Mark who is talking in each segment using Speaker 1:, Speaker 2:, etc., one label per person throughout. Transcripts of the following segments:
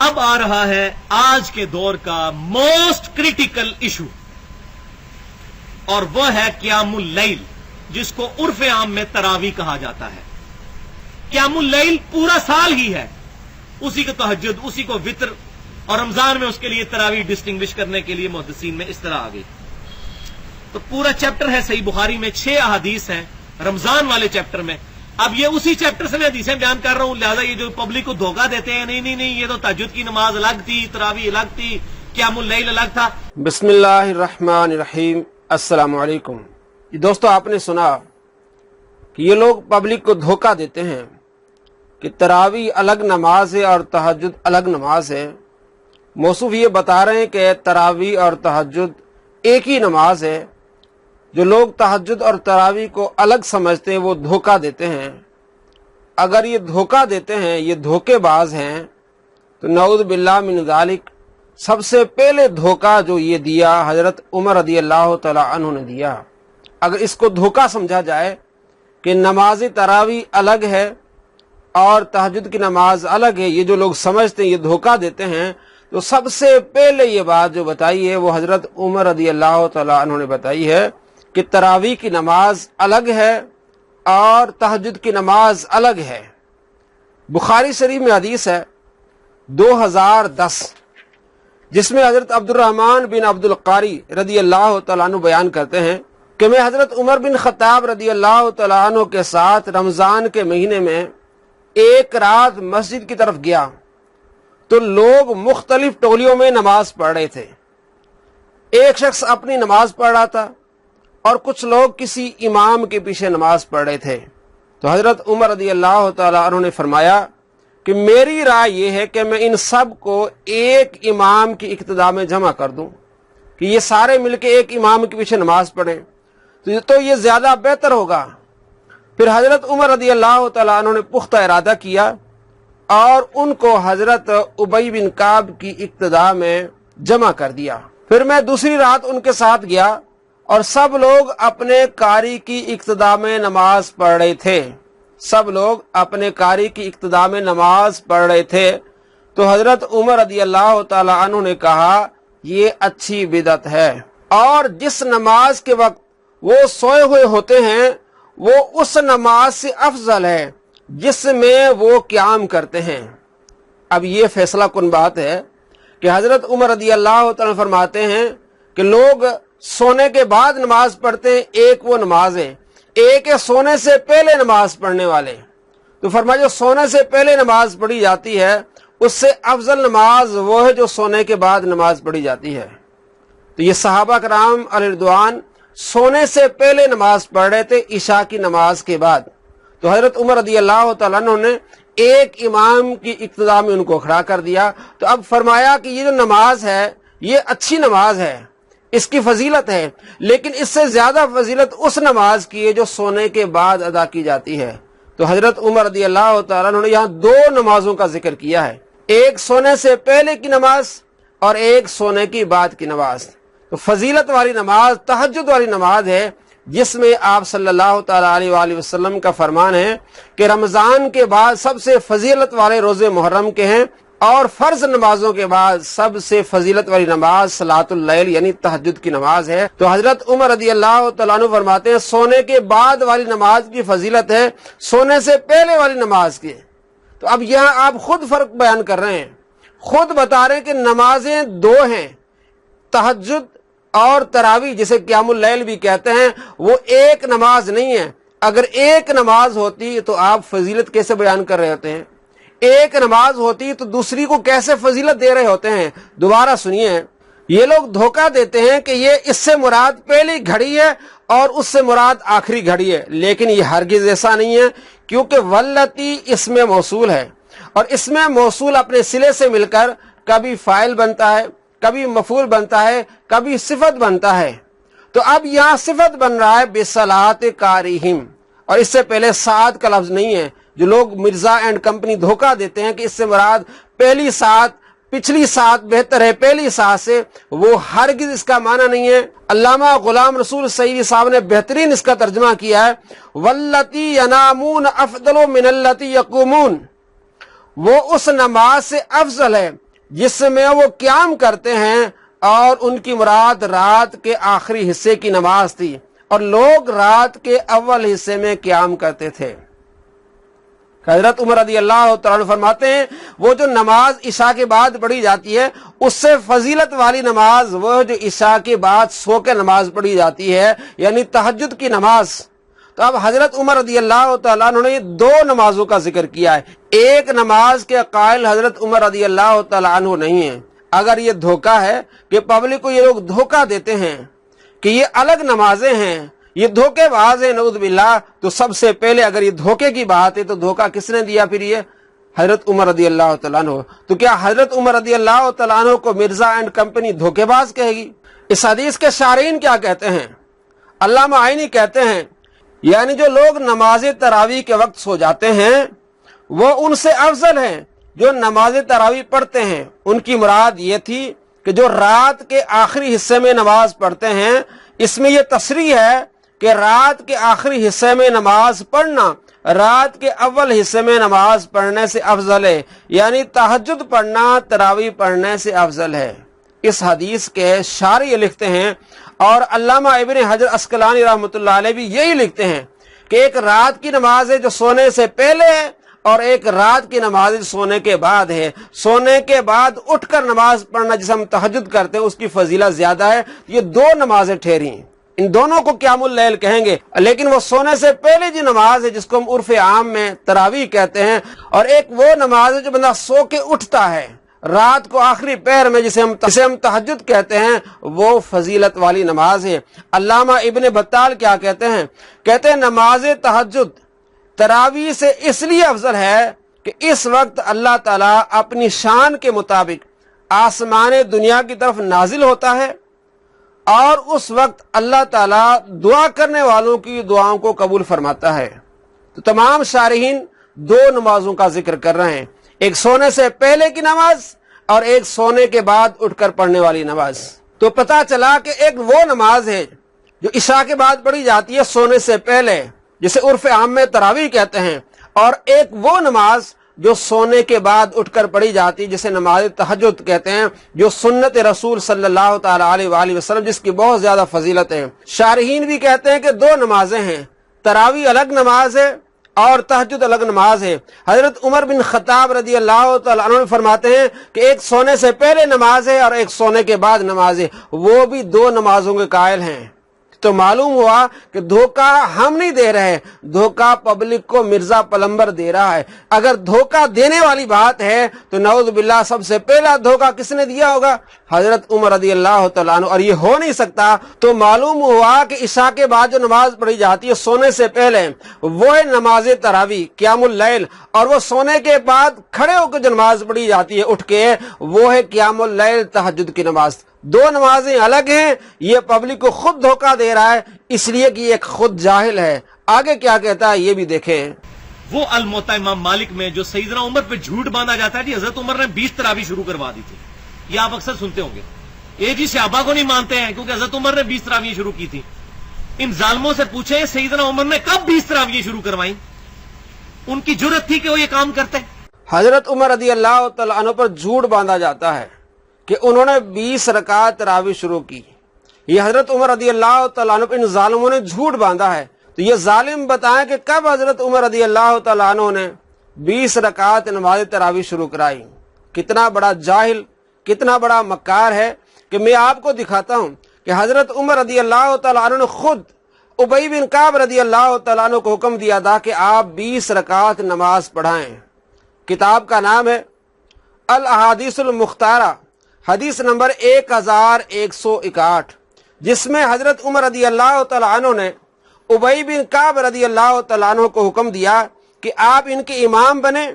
Speaker 1: اب آ رہا ہے آج کے دور کا موسٹ کریٹیکل ایشو، اور وہ ہے قیام اللیل، جس کو عرف عام میں تراویح کہا جاتا ہے۔ قیام اللیل پورا سال ہی ہے، اسی کو تہجد، اسی کو وتر، اور رمضان میں اس کے لیے تراویح ڈسٹنگوش کرنے کے لیے محدثین میں اس طرح آ گئی۔ تو پورا چیپٹر ہے صحیح بخاری میں، 6 احادیث ہیں رمضان والے چیپٹر میں۔ اب یہ اسی چیپٹر سے میں حدیثیں بیان کر رہا ہوں، لہذا یہ جو پبلک کو دھوکہ دیتے ہیں نہیں یہ تو تہجد کی نماز الگ تھی، تراویح الگ تھی، قیام اللیل الگ تھا۔
Speaker 2: بسم اللہ الرحمن الرحیم۔ السلام علیکم۔ دوستو، آپ نے سنا کہ یہ لوگ پبلک کو دھوکہ دیتے ہیں کہ تراویح الگ نماز ہے اور تہجد الگ نماز ہے۔ موصوف یہ بتا رہے ہیں کہ تراویح اور تہجد ایک ہی نماز ہے۔ جو لوگ تہجد اور تراویح کو الگ سمجھتے ہیں وہ دھوکہ دیتے ہیں۔ اگر یہ دھوکہ دیتے ہیں، یہ دھوکے باز ہیں، تو نعوذ باللہ من ذالک، سب سے پہلے دھوکہ جو یہ دیا حضرت عمر رضی اللہ تعالی عنہ نے دیا۔ اگر اس کو دھوکہ سمجھا جائے کہ نماز تراویح الگ ہے اور تہجد کی نماز الگ ہے، یہ جو لوگ سمجھتے ہیں، یہ دھوکہ دیتے ہیں، تو سب سے پہلے یہ بات جو بتائی ہے وہ حضرت عمر رضی اللہ تعالی عنہ نے بتائی ہے کہ تراویح کی نماز الگ ہے اور تہجد کی نماز الگ ہے۔ بخاری شریف میں حدیث ہے 2010، جس میں حضرت عبد الرحمن بن عبد القاری رضی اللہ تعالیٰ عنہ بیان کرتے ہیں کہ میں حضرت عمر بن خطاب رضی اللہ تعالیٰ عنہ کے ساتھ رمضان کے مہینے میں ایک رات مسجد کی طرف گیا تو لوگ مختلف ٹولیوں میں نماز پڑھ رہے تھے۔ ایک شخص اپنی نماز پڑھ رہا تھا اور کچھ لوگ کسی امام کے پیچھے نماز پڑھ رہے تھے۔ تو حضرت عمر رضی اللہ تعالیٰ عنہ نے فرمایا کہ میری رائے یہ ہے کہ میں ان سب کو ایک امام کی اقتداء میں جمع کر دوں، کہ یہ سارے مل کے ایک امام کے پیچھے نماز پڑھیں تو یہ زیادہ بہتر ہوگا۔ پھر حضرت عمر رضی اللہ تعالیٰ عنہ نے پختہ ارادہ کیا اور ان کو حضرت ابی بن کعب کی اقتداء میں جمع کر دیا۔ پھر میں دوسری رات ان کے ساتھ گیا اور سب لوگ اپنے قاری کی اقتداء میں نماز پڑھ رہے تھے۔ سب لوگ اپنے قاری کی اقتداء میں نماز پڑھ رہے تھے۔ تو حضرت عمر رضی اللہ تعالی عنہ نے کہا یہ اچھی بدعت ہے، اور جس نماز کے وقت وہ سوئے ہوئے ہوتے ہیں وہ اس نماز سے افضل ہے جس میں وہ قیام کرتے ہیں۔ اب یہ فیصلہ کن بات ہے کہ حضرت عمر رضی اللہ تعالی فرماتے ہیں کہ لوگ سونے کے بعد نماز پڑھتے ہیں، ایک وہ نماز ہے، ایک ہے سونے سے پہلے نماز پڑھنے والے۔ تو فرمایا جو سونے سے پہلے نماز پڑھی جاتی ہے اس سے افضل نماز وہ ہے جو سونے کے بعد نماز پڑھی جاتی ہے۔ تو یہ صحابہ کرام علیہ رضوان سونے سے پہلے نماز پڑھ رہے تھے، عشاء کی نماز کے بعد۔ تو حضرت عمر رضی اللہ تعالیٰ عنہ نے ایک امام کی اقتداء میں ان کو کھڑا کر دیا۔ تو اب فرمایا کہ یہ جو نماز ہے یہ اچھی نماز ہے، اس کی فضیلت ہے، لیکن اس سے زیادہ فضیلت اس نماز کی ہے جو سونے کے بعد ادا کی جاتی ہے۔ تو حضرت عمر رضی اللہ تعالیٰ عنہ نے یہاں 2 نمازوں کا ذکر کیا ہے، ایک سونے سے پہلے کی نماز اور ایک سونے کی بعد کی نماز۔ تو فضیلت والی نماز تہجد والی نماز ہے، جس میں آپ صلی اللہ تعالیٰ علیہ وآلہ وسلم کا فرمان ہے کہ رمضان کے بعد سب سے فضیلت والے روزے محرم کے ہیں، اور فرض نمازوں کے بعد سب سے فضیلت والی نماز صلاۃ اللیل یعنی تہجد کی نماز ہے۔ تو حضرت عمر رضی اللہ تعالیٰ عنہ فرماتے ہیں سونے کے بعد والی نماز کی فضیلت ہے سونے سے پہلے والی نماز کی۔ تو اب یہاں آپ خود فرق بیان کر رہے ہیں، خود بتا رہے ہیں کہ نمازیں 2 ہیں، تہجد اور تراویح جسے قیام اللیل بھی کہتے ہیں، وہ ایک نماز نہیں ہے۔ اگر ایک نماز ہوتی تو آپ فضیلت کیسے بیان کر رہے ہوتے ہیں؟ ایک نماز ہوتی تو دوسری کو کیسے فضیلت دے رہے ہوتے ہیں؟ دوبارہ سنیے، یہ لوگ دھوکہ دیتے ہیں کہ یہ اس سے مراد پہلی گھڑی ہے اور اس سے مراد آخری گھڑی ہے، لیکن یہ ہرگز ایسا نہیں ہے، کیونکہ واللتی اسم موصول ہے، اور اسم موصول اپنے صلے سے مل کر کبھی فاعل بنتا ہے، کبھی مفعول بنتا ہے، کبھی صفت بنتا ہے۔ تو اب یہاں صفت بن رہا ہے بصلاۃ قاریہم، اور اس سے پہلے ساعت کا لفظ نہیں ہے۔ جو لوگ مرزا اینڈ کمپنی دھوکہ دیتے ہیں کہ اس سے مراد پہلی ساعت، پچھلی ساعت بہتر ہے پہلی ساعت سے، وہ ہرگز اس کا معنی نہیں ہے۔ علامہ غلام رسول سعیدی صاحب نے بہترین اس کا ترجمہ کیا ہے، واللتی ینامون افضل من اللتی یقومون، وہ اس نماز سے افضل ہے جس میں وہ قیام کرتے ہیں اور ان کی مراد رات کے آخری حصے کی نماز تھی اور لوگ رات کے اول حصے میں قیام کرتے تھے۔ حضرت عمر رضی اللہ تعالیٰ عنہ فرماتے ہیں وہ جو نماز عشاء کے بعد پڑھی جاتی ہے اس سے فضیلت والی نماز وہ جو عشاء کے بعد سو کے نماز پڑھی جاتی ہے، یعنی تہجد کی نماز۔ تو اب حضرت عمر رضی اللہ تعالیٰ عنہ نے دو نمازوں کا ذکر کیا ہے۔ ایک نماز کے قائل حضرت عمر رضی اللہ تعالیٰ عنہ نہیں ہیں۔ اگر یہ دھوکہ ہے کہ پبلک کو یہ لوگ دھوکہ دیتے ہیں کہ یہ الگ نمازیں ہیں، یہ دھوکے باز ہیں نعوذ باللہ، تو سب سے پہلے اگر یہ دھوکے کی بات ہے تو دھوکہ کس نے دیا پھر؟ یہ حضرت عمر رضی اللہ تعالیٰ عنہ۔ تو کیا حضرت عمر رضی اللہ تعالیٰ عنہ کو مرزا اینڈ کمپنی دھوکے باز کہے گی؟ اس حدیث کے شارحین کیا کہتے ہیں؟ علامہ عینی کہتے ہیں یعنی جو لوگ نماز تراویح کے وقت سو جاتے ہیں وہ ان سے افضل ہیں جو نماز تراویح پڑھتے ہیں۔ ان کی مراد یہ تھی کہ جو رات کے آخری حصے میں نماز پڑھتے ہیں، اس میں یہ تصریح ہے کہ رات کے آخری حصے میں نماز پڑھنا رات کے اول حصے میں نماز پڑھنے سے افضل ہے، یعنی تہجد پڑھنا تراویح پڑھنے سے افضل ہے۔ اس حدیث کے شارح یہ لکھتے ہیں اور علامہ ابن حجر عسقلانی رحمۃ اللہ علیہ بھی یہی لکھتے ہیں کہ ایک رات کی نماز ہے جو سونے سے پہلے ہے اور ایک رات کی نماز سونے کے بعد ہے۔ سونے کے بعد اٹھ کر نماز پڑھنا جسے ہم تہجد کرتے ہیں اس کی فضیلت زیادہ ہے۔ یہ دو نمازیں ٹھہری ہیں، ان دونوں کو قیام اللیل کہیں گے، لیکن وہ سونے سے پہلے جو نماز ہے جس کو ہم عرف عام میں تراویح کہتے ہیں، اور ایک وہ نماز ہے جو بندہ سو کے اٹھتا ہے رات کو آخری پہر میں جسے ہم تہجد کہتے ہیں، وہ فضیلت والی نماز ہے۔ علامہ ابن بطال کیا کہتے ہیں نماز تہجد تراویح سے اس لیے افضل ہے کہ اس وقت اللہ تعالیٰ اپنی شان کے مطابق آسمان دنیا کی طرف نازل ہوتا ہے اور اس وقت اللہ تعالیٰ دعا کرنے والوں کی دعاؤں کو قبول فرماتا ہے۔ تو تمام شارحین دو نمازوں کا ذکر کر رہے ہیں، ایک سونے سے پہلے کی نماز اور ایک سونے کے بعد اٹھ کر پڑھنے والی نماز۔ تو پتہ چلا کہ ایک وہ نماز ہے جو عشاء کے بعد پڑھی جاتی ہے سونے سے پہلے جسے عرف عام میں تراویح کہتے ہیں، اور ایک وہ نماز جو سونے کے بعد اٹھ کر پڑھی جاتی جسے نماز تہجد کہتے ہیں، جو سنت رسول صلی اللہ تعالی علیہ وآلہ وسلم جس کی بہت زیادہ فضیلت ہے۔ شارحین بھی کہتے ہیں کہ دو نمازیں ہیں، تراویح الگ نماز ہے اور تہجد الگ نماز ہے۔ حضرت عمر بن خطاب رضی اللہ تعالیٰ عنہ فرماتے ہیں کہ ایک سونے سے پہلے نماز ہے اور ایک سونے کے بعد نماز ہے، وہ بھی دو نمازوں کے قائل ہیں۔ تو معلوم ہوا کہ دھوکہ ہم نہیں دے رہے، دھوکہ پبلک کو مرزا پلمبر دے رہا ہے۔ اگر دھوکہ دینے والی بات ہے تو نعوذ باللہ سب سے پہلا دھوکہ کس نے دیا ہوگا؟ حضرت عمر رضی اللہ تعالیٰ عنہ، اور یہ ہو نہیں سکتا۔ تو معلوم ہوا کہ عشاء کے بعد جو نماز پڑھی جاتی ہے سونے سے پہلے وہ ہے نماز تراویح قیام اللیل، اور وہ سونے کے بعد کھڑے ہو کے جو نماز پڑھی جاتی ہے اٹھ کے وہ ہے قیام اللیل تہجد کی نماز۔ دو نمازیں الگ ہیں، یہ پبلک کو خود دھوکہ دے رہا ہے اس لیے کہ یہ ایک خود جاہل ہے۔ آگے کیا کہتا ہے یہ بھی دیکھیں۔
Speaker 1: وہ الموطا امام مالک میں جو سیدنا عمر پہ جھوٹ باندھا جاتا ہے، جی حضرت عمر نے 20 تراویح شروع کروا دی تھی، یہ آپ اکثر سنتے ہوں گے۔ یہ جی صحابہ کو نہیں مانتے ہیں کیونکہ حضرت عمر نے 20 تراویح شروع کی تھی۔ ان ظالموں سے پوچھیں سیدنا عمر نے کب 20 تراویح شروع کروائیں؟ ان کی جرت تھی کہ وہ یہ کام کرتے۔
Speaker 2: حضرت عمر رضی اللہ تعالیٰ عنہ پر جھوٹ باندھا جاتا ہے کہ انہوں نے 20 رکعت تراویح شروع کی۔ یہ حضرت عمر رضی اللہ تعالیٰ عنہ پر ان ظالموں نے جھوٹ باندھا ہے۔ تو یہ ظالم بتائیں کہ کب حضرت عمر رضی اللہ تعالیٰ عنہ نے 20 رکعت نماز تراویح شروع کرائی؟ کتنا بڑا جاہل، کتنا بڑا مکار ہے کہ میں آپ کو دکھاتا ہوں کہ حضرت عمر رضی اللہ تعالیٰ عنہ نے خود ابی بن کعب رضی اللہ تعالیٰ عنہ کو حکم دیا تھا کہ آپ 20 رکعت نماز پڑھائیں۔ کتاب کا نام ہے الاحادیث المختارہ، حدیث نمبر 1161، جس میں حضرت عمر رضی اللہ تعالیٰ عنہ نے ابی بن کعب رضی اللہ تعالیٰ عنہ کو حکم دیا کہ آپ ان کے امام بنیں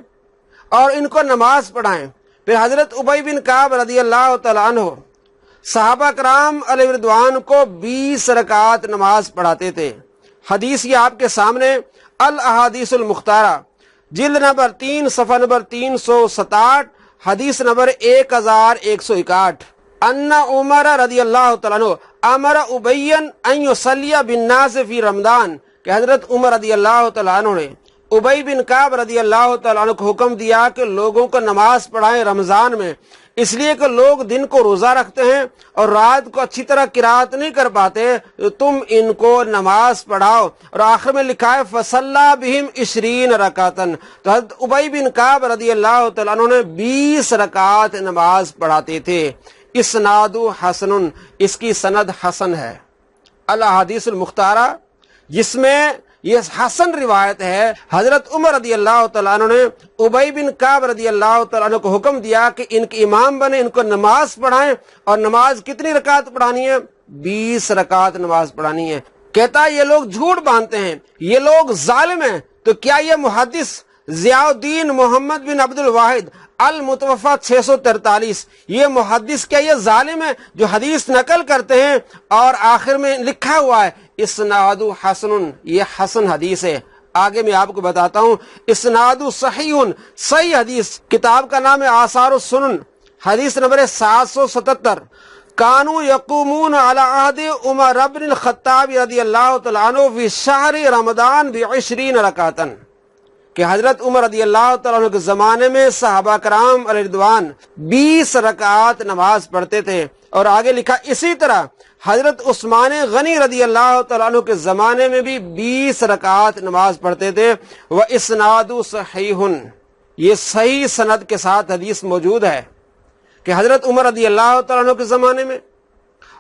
Speaker 2: اور ان کو نماز پڑھائیں۔ پھر حضرت ابی بن کعب رضی اللہ تعالیٰ عنہ صحابہ کرام علیہ رضوان کو 20 رکعت نماز پڑھاتے تھے۔ حدیث یہ آپ کے سامنے الاحادیث المختارہ، جلد نمبر 3 صفحہ نمبر 367، حدیث نمبر 1161، ان عمر رضی اللہ تعالیٰ عنہ امر ابی ان یصلی بالناس فی رمضان، کہ حضرت عمر رضی اللہ تعالیٰ عنہ نے ابی بن کعب رضی اللہ تعالیٰ عنہ کو حکم دیا کہ لوگوں کو نماز پڑھائیں رمضان میں، اس لیے کہ لوگ دن کو روزہ رکھتے ہیں اور رات کو اچھی طرح قرات نہیں کر پاتے، تو تم ان کو نماز پڑھاؤ۔ اور آخر میں لکھا ہے فصلی بہم 20 رکعتن، تو حضرت ابی بن کعب رضی اللہ تعالیٰ عنہ نے 20 رکعت نماز پڑھاتے تھے۔ اسناد حسن، اس کی سند حسن ہے۔ الاحادیث المختارہ، جس میں یہ حسن روایت ہے، حضرت عمر رضی اللہ تعالیٰ عنہ نے ابی بن کعب رضی اللہ تعالیٰ عنہ کو حکم دیا کہ ان کے امام بنے، ان کو نماز پڑھائیں، اور نماز کتنی رکعت پڑھانی ہے؟ 20 رکعت نماز پڑھانی ہے۔ کہتا ہے یہ لوگ جھوٹ باندھتے ہیں، یہ لوگ ظالم ہیں، تو کیا یہ محدث ضیاء الدین محمد بن عبد الواحد المتوفی 643، یہ محدث کیا یہ ظالم ہے جو حدیث نقل کرتے ہیں اور آخر میں لکھا ہوا ہے اسناد حسن، یہ حسن حدیث ہے؟ آگے میں آپ کو بتاتا ہوں۔ اسناد صحیح، صحیح حدیث، کتاب کا نام ہے آثار السنن، حدیث نمبر 777۔ کانوا یقومون علی عہد عمر بن الخطاب رضی اللہ تعالیٰ عنہ فی شہر رمضان ب20 رکعتن، کہ حضرت عمر رضی اللہ تعالیٰ عنہ کے زمانے میں صحابہ کرام علیہ رضوان 20 رکعات نماز پڑھتے تھے۔ اور آگے لکھا اسی طرح حضرت عثمان غنی رضی اللہ تعالیٰ عنہ کے زمانے میں بھی 20 رکعات نماز پڑھتے تھے۔ وَإِسْنَادُ صَحِيحٌ، یہ صحیح سند کے ساتھ حدیث موجود ہے کہ حضرت عمر رضی اللہ تعالیٰ عنہ کے زمانے میں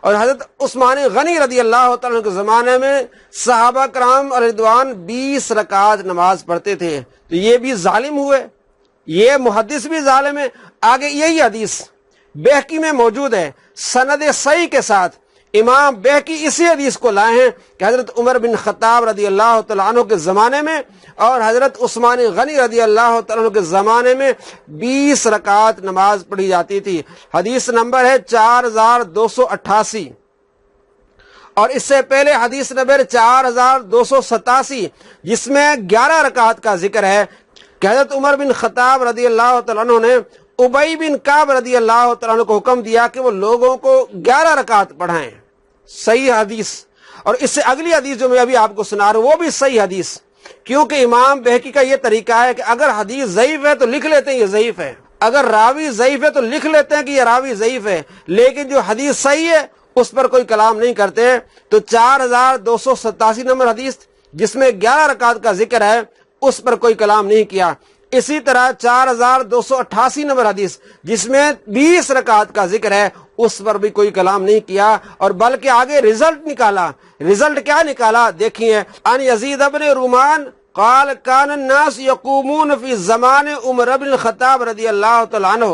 Speaker 2: اور حضرت عثمان غنی رضی اللہ تعالیٰ عنہ کے زمانے میں صحابہ کرام علیہ رضوان 20 رکعات نماز پڑھتے تھے۔ تو یہ بھی ظالم ہوئے، یہ محدث بھی ظالم ہے۔ آگے یہی حدیث بہقی میں موجود ہے سند صحیح کے ساتھ۔ امام بہقی اسی حدیث کو لائے ہیں کہ حضرت عمر بن خطاب رضی اللہ تعالیٰ عنہ کے زمانے میں اور حضرت عثمان غنی رضی اللہ تعالیٰ عنہ کے زمانے میں 20 رکعات نماز پڑھی جاتی تھی۔ حدیث نمبر ہے 4288، اور اس سے پہلے حدیث نمبر 4287 جس میں 11 رکعات کا ذکر ہے کہ حضرت عمر بن خطاب رضی اللہ تعالیٰ عنہ نے ابی بن کعب رضی اللہ تعالیٰ عنہ کو حکم دیا کہ وہ لوگوں کو 11 رکعت پڑھائیں۔ صحیح حدیث۔ اور اس سے اگلی حدیث جو میں ابھی آپ کو سنا رہا ہوں وہ بھی صحیح حدیث، کیونکہ امام بہقی کا یہ طریقہ ہے کہ اگر حدیث ضعیف ہے تو لکھ لیتے ہیں یہ ضعیف ہے، اگر راوی ضعیف ہے تو لکھ لیتے ہیں کہ یہ راوی ضعیف ہے، لیکن جو حدیث صحیح ہے اس پر کوئی کلام نہیں کرتے۔ تو 4287 نمبر حدیث جس میں 11 رکعت کا ذکر ہے اس پر کوئی کلام نہیں کیا۔ اسی طرح 4288 نمبر حدیث جس میں 20 رکعت کا ذکر ہے اس پر بھی کوئی کلام نہیں کیا، اور بلکہ آگے رزلٹ نکالا۔ رزلٹ کیا نکالا دیکھیے، ان یزید بن رومان قال کان الناس یقومون فی زمان عمر بن الخطاب رضی اللہ تعالیٰ عنہ۔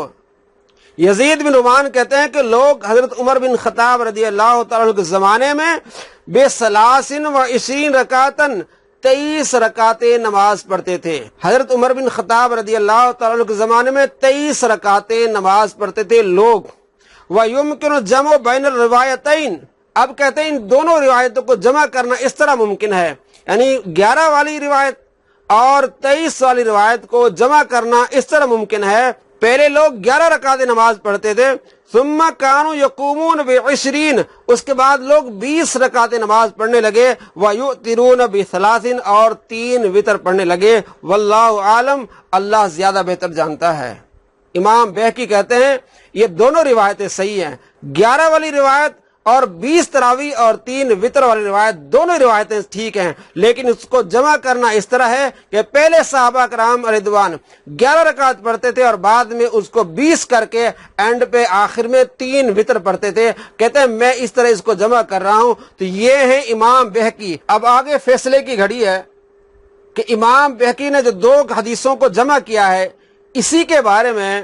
Speaker 2: یزید بن رومان کہتے ہیں کہ لوگ حضرت عمر بن خطاب رضی اللہ تعالیٰ عنہ کے زمانے میں ب23 رکعتن 23 رکعتیں نماز پڑھتے تھے۔ حضرت عمر بن خطاب رضی اللہ تعالیٰ عنہ کے زمانے میں 23 رکعتیں نماز پڑھتے تھے لوگ۔ وَيُمْكِنُ الْجَمْعُ بَيْنَ الرِّوَایَتَيْن، اب کہتے ہیں ان دونوں روایتوں کو جمع کرنا اس طرح ممکن ہے، یعنی 11 والی روایت اور 23 والی روایت کو جمع کرنا اس طرح ممکن ہے۔ پہلے لوگ 11 رکعتیں نماز پڑھتے تھے، ثم كانوا يقومون ب20، اس کے بعد لوگ 20 رکعتیں نماز پڑھنے لگے، ويؤترون ب3، اور 3 وتر پڑھنے لگے۔ واللہ عالم، اللہ زیادہ بہتر جانتا ہے۔ امام بہقی کہتے ہیں یہ دونوں روایتیں صحیح ہیں، 11 والی روایت اور 20 تراویح اور 3 وتر والی روایت، دونوں روایتیں ٹھیک ہیں، لیکن اس کو جمع کرنا اس طرح ہے کہ پہلے صحابہ کرام علیہ رضوان 11 رکعت پڑھتے تھے اور بعد میں اس کو 20 کر کے اینڈ پہ آخر میں 3 وتر پڑھتے تھے۔ کہتے ہیں میں اس طرح اس کو جمع کر رہا ہوں۔ تو یہ ہے امام بہقی۔ اب آگے فیصلے کی گھڑی ہے کہ امام بہقی نے جو 2 حدیثوں کو جمع کیا ہے، اسی کے بارے میں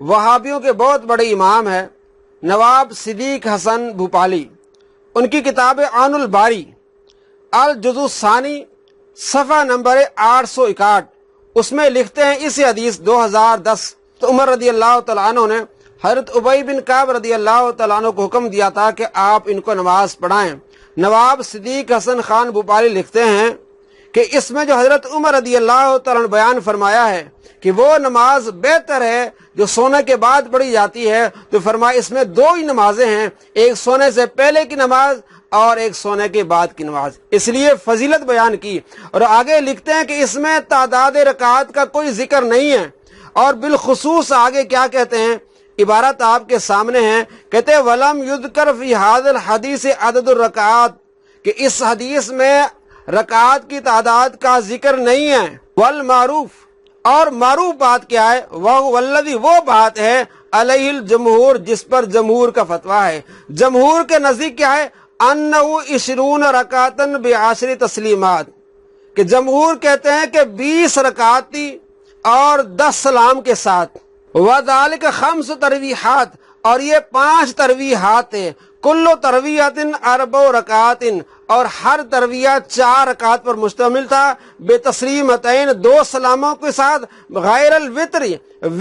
Speaker 2: وہابیوں کے بہت بڑے امام ہیں نواب صدیق حسن بھوپالی، ان کی کتاب عون الباری الجزء الثانی صفحہ نمبر 861، اس میں لکھتے ہیں اس حدیث 2010 تو عمر رضی اللہ تعالیٰ عنہ نے حضرت ابی بن کعب رضی اللہ تعالیٰ عنہ کو حکم دیا تھا کہ آپ ان کو نماز پڑھائیں۔ نواب صدیق حسن خان بھوپالی لکھتے ہیں کہ اس میں جو حضرت عمر رضی اللہ تعالیٰ عنہ بیان فرمایا ہے کہ وہ نماز بہتر ہے جو سونے کے بعد پڑھی جاتی ہے، تو فرمایا اس میں 2 ہی نمازیں ہیں، ایک سونے سے پہلے کی نماز اور ایک سونے کے بعد کی نماز، اس لیے فضیلت بیان کی۔ اور آگے لکھتے ہیں کہ اس میں تعداد رکعات کا کوئی ذکر نہیں ہے، اور بالخصوص آگے کیا کہتے ہیں، عبارت آپ کے سامنے ہے، کہتے ہیں وَلَمْ يُذْكَرْ فِي هَذَا الْحَدِيثِ عَدَدُ الرَّكَعَاتِ، کہ اس حدیث میں رکعات کی تعداد کا ذکر نہیں ہے۔ والمعروف، اور معروف بات کیا ہے، والذی، وہ بات ہے، علیہ الجمہور، جس پر جمہور کا فتویٰ ہے۔ جمہور کے نزدیک کیا ہے، انہ 20 رکعتاً ب10 تسلیمات، کہ جمہور کہتے ہیں کہ 20 رکعت تھی اور 10 سلام کے ساتھ۔ وذالک 5 ترویحات، اور یہ 5 ترویحات ہیں، کل ترویحۃ 4 رکعات، اور ہر ترویہ 4 رکعات پر مشتمل تھا، بے تسلیمتین، 2 سلاموں کے ساتھ، غیر الوتر،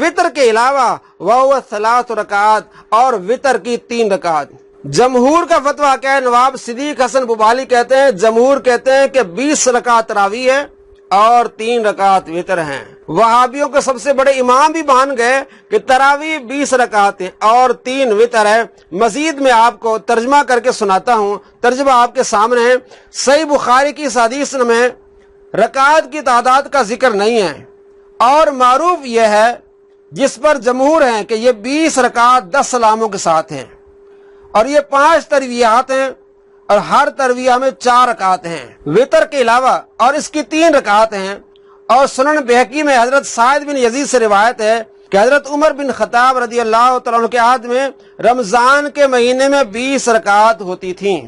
Speaker 2: وطر کے علاوہ، وہو 3 رکعات، اور وطر کی 3 رکعات۔ جمہور کا فتویٰ کیا ہے، نواب صدیق حسن ببالی کہتے ہیں، جمہور کہتے ہیں کہ 20 رکعت تراویح ہے اور 3 رکعت وطر ہیں۔ وہابیوں کے سب سے بڑے امام بھی مان گئے کہ تراویح 20 رکعت ہیں اور 3 وطر ہے۔ مزید میں آپ کو ترجمہ کر کے سناتا ہوں، ترجمہ آپ کے سامنے ہے۔ صحیح بخاری کی اس حدیث میں رکعت کی تعداد کا ذکر نہیں ہے، اور معروف یہ ہے جس پر جمہور ہیں کہ یہ 20 رکعت 10 سلاموں کے ساتھ ہیں، اور یہ 5 ترویحات ہیں، اور ہر ترویہ میں 4 رکعت ہیں وطر کے علاوہ، اور اس کی 3 رکعت ہیں۔ اور سنن بہقی میں حضرت سعید بن یزید سے روایت ہے کہ حضرت عمر بن خطاب رضی اللہ تعالیٰ عنہ کے عہد میں رمضان کے مہینے میں 20 رکعت ہوتی تھیں۔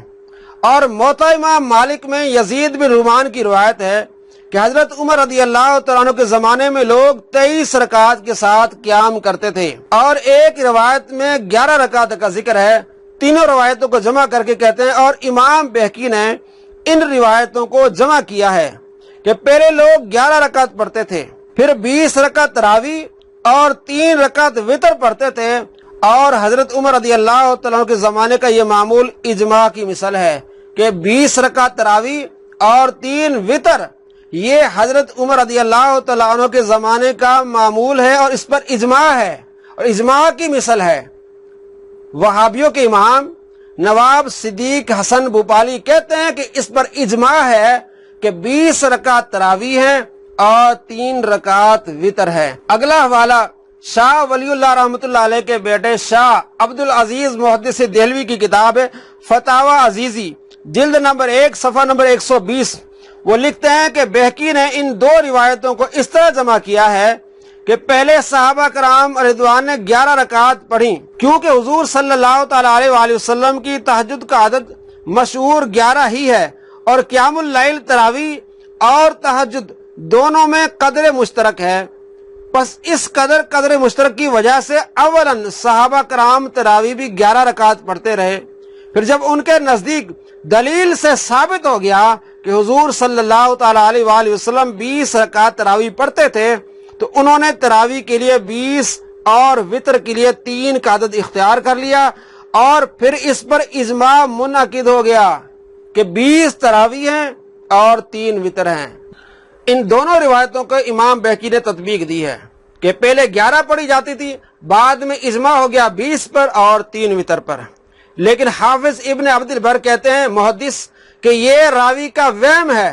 Speaker 2: اور موطا امام مالک میں یزید بن رومان کی روایت ہے کہ حضرت عمر رضی اللہ تعالیٰ عنہ کے زمانے میں لوگ 23 رکعت کے ساتھ قیام کرتے تھے، اور ایک روایت میں 11 رکعت کا ذکر ہے۔ تینوں روایتوں کو جمع کر کے کہتے ہیں، اور امام بہقی نے ان روایتوں کو جمع کیا ہے کہ پہلے لوگ 11 رکعت پڑھتے تھے، پھر 20 رکعت تراویح اور 3 رکعت وطر پڑھتے تھے، اور حضرت عمر رضی اللہ تعالیٰ عنہ کے زمانے کا یہ معمول اجماع کی مثال ہے کہ 20 رکعت تراویح اور 3 وطر، یہ حضرت عمر رضی اللہ تعالیٰ عنہ کے زمانے کا معمول ہے، اور اس پر اجماع ہے، اور اجماع کی مثال ہے۔ وہابیوں کے امام نواب صدیق حسن بھوپالی کہتے ہیں کہ اس پر اجماع ہے کہ 20 رکعت تراویح ہیں اور 3 رکعت وطر ہے۔ اگلا حوالہ شاہ ولی اللہ رحمۃ اللہ علیہ کے بیٹے شاہ عبد العزیز محدث دہلوی کی کتاب ہے فتاوی عزیزی، جلد نمبر 1 صفحہ نمبر 120۔ وہ لکھتے ہیں کہ بہقی نے ان 2 روایتوں کو اس طرح جمع کیا ہے کہ پہلے صحابہ کرام رضوان نے 11 رکعت پڑھی، کیونکہ حضور صلی اللہ تعالی علیہ وآلہ وسلم کی تہجد کا عدد مشہور 11 ہی ہے، اور قیام اللیل تراویح اور تہجد دونوں میں قدر مشترک ہے۔ پس اس قدر مشترک کی وجہ سے اولاً صحابہ کرام تراویح بھی 11 رکعت پڑھتے رہے، پھر جب ان کے نزدیک دلیل سے ثابت ہو گیا کہ حضور صلی اللہ تعالی علیہ وآلہ وسلم 20 رکعت تراویح پڑھتے تھے، تو انہوں نے تراویح کے لیے 20 اور وطر کے لیے 3 کا عدد اختیار کر لیا، اور پھر اس پر اجماع منعقد ہو گیا کہ 20 تراویح ہیں اور 3 وطر ہیں۔ ان دونوں روایتوں کو امام بہقی نے تطبیق دی ہے کہ پہلے 11 پڑھی جاتی تھی، بعد میں اجماع ہو گیا 20 پر اور 3 وطر پر۔ لیکن حافظ ابن عبد البر کہتے ہیں محدث کہ یہ راوی کا وہم ہے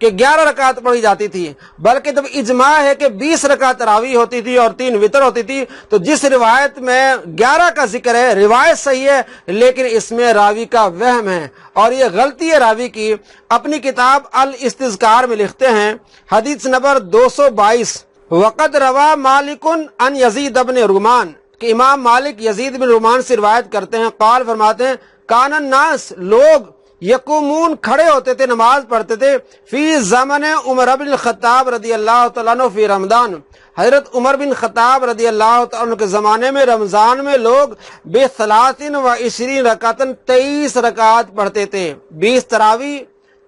Speaker 2: کہ 11 رکعت پڑھی جاتی تھی، بلکہ جب اجماع ہے کہ 20 رکعت تراویح ہوتی تھی اور 3 وطر ہوتی تھی، تو جس روایت میں 11 کا ذکر ہے روایت صحیح ہے، لیکن اس میں راوی کا وہم ہے، اور یہ غلطی ہے راوی کی۔ اپنی کتاب الاستذکار میں لکھتے ہیں حدیث نمبر 222، وقد روا مالک عن یزید بن رومان، کہ امام مالک یزید بن رومان سے روایت کرتے ہیں، قال فرماتے ہیں کان الناس، لوگ یقومون کھڑے ہوتے تھے، نماز پڑھتے تھے، فی زمن عمر بن الخطاب رضی اللہ تعالیٰ عنہ فی رمضان، حضرت عمر بن خطاب رضی اللہ تعالیٰ عنہ کے زمانے میں رمضان میں لوگ ب23 رکعتن 23 رکعت پڑھتے تھے، 20 تراویح،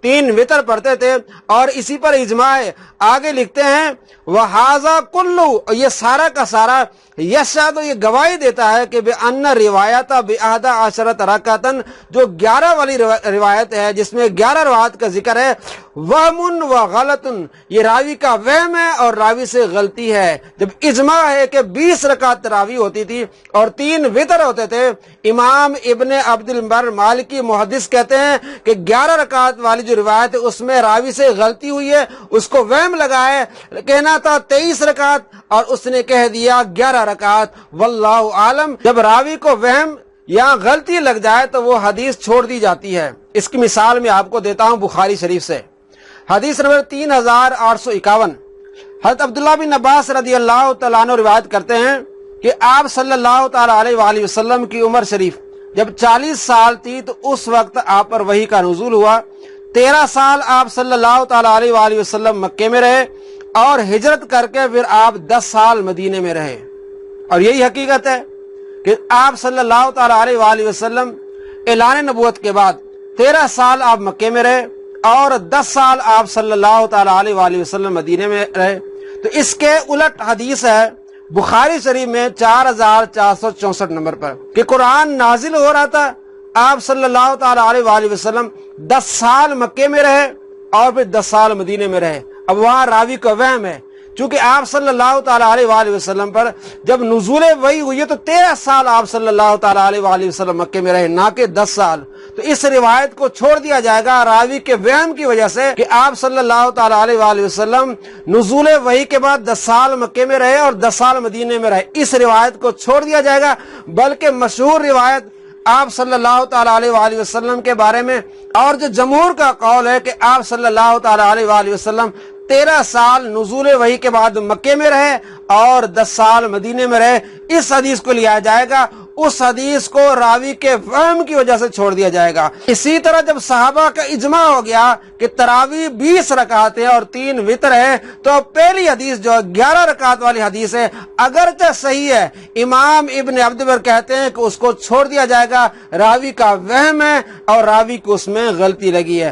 Speaker 2: 3 وطر پڑھتے تھے اور اسی پر اجماع ہے۔ آگے لکھتے ہیں وَحَاذَا كُلُّ، یہ سارا کا سارا یشہد، یہ گواہی دیتا ہے کہ بِأَنَّ روایت بِأَحْدَ عَشَرَةَ رَكَعَةً، جو 11 والی روایت ہے جس میں 11 روایت کا ذکر ہے، وَهْمٌ وَغَلَطٌ، یہ راوی کا وہم ہے اور راوی سے غلطی ہے۔ جب اجماع ہے کہ 20 رکعت تراوی ہوتی تھی اور 3 وطر ہوتے تھے، امام ابن عبد البر مالکی محدث کہتے ہیں کہ 11 رکعت والی جو روایت ہے اس میں راوی سے غلطی ہوئی ہے، اس کو وہم لگا ہے، کہنا تھا 23 رکعت اور اس نے کہہ دیا 11 رکعت، واللہ عالم۔ جب راوی کو وہم یا غلطی لگ جائے تو وہ حدیث چھوڑ دی جاتی ہے۔ اس کی مثال میں آپ کو دیتا ہوں بخاری شریف سے، حدیث نمبر 3851، حضرت عبداللہ بن عباس رضی اللہ تعالیٰ عنہ روایت کرتے ہیں کہ آپ صلی اللہ تعالیٰ علیہ وآلہ وسلم کی عمر شریف جب 40 سال تھی تو اس وقت آپ پر وحی کا نزول ہوا۔ 13 سال آپ صلی اللہ تعالیٰ علیہ وآلہ وسلم مکے میں رہے اور ہجرت کر کے پھر آپ 10 سال مدینے میں رہے۔ اور یہی حقیقت ہے کہ آپ صلی اللہ تعالیٰ علیہ وآلہ وسلم اعلان نبوت کے بعد 13 سال آپ مکے میں رہے اور 10 سال آپ صلی اللہ تعالیٰ علیہ وآلہ وسلم مدینے میں رہے۔ تو اس کے الٹ حدیث ہے بخاری شریف میں 4464 نمبر پر کہ قرآن نازل ہو رہا تھا، آپ صلی اللہ تعالیٰ علیہ وآلہ وسلم 10 سال مکے میں رہے اور پھر 10 سال مدینے میں رہے۔ اب وہاں راوی کا وہم ہے، چونکہ آپ صلی اللہ تعالیٰ علیہ وآلہ وسلم پر جب نزول وحی ہوئی ہے تو 13 سال آپ صلی اللہ تعالیٰ علیہ وآلہ وسلم مکے میں رہے، نہ کہ 10 سال۔ تو اس روایت کو چھوڑ دیا جائے گا راوی کے وہم کی وجہ سے کہ آپ صلی اللہ تعالیٰ علیہ وآلہ وسلم نزول وحی کے بعد 10 سال مکے میں رہے اور 10 سال مدینے میں رہے، اس روایت کو چھوڑ دیا جائے گا۔ بلکہ مشہور روایت آپ صلی اللہ تعالیٰ علیہ وآلہ وسلم کے بارے میں اور جو جمہور کا قول ہے کہ آپ صلی اللہ تعالیٰ علیہ وآلہ وسلم 13 سال نزول وحی کے بعد مکے میں رہے اور 10 سال مدینے میں رہے، اس حدیث کو لیا جائے گا، اس حدیث کو راوی کے وہم کی وجہ سے چھوڑ دیا جائے گا۔ اسی طرح جب صحابہ کا اجماع ہو گیا کہ تراویح 20 رکعت ہے اور 3 وطر ہے، تو پہلی حدیث جو 11 رکعت والی حدیث ہے اگرچہ صحیح ہے، امام ابن عبد البر کہتے ہیں کہ اس کو چھوڑ دیا جائے گا، راوی کا وہم ہے اور راوی کو اس میں غلطی لگی ہے۔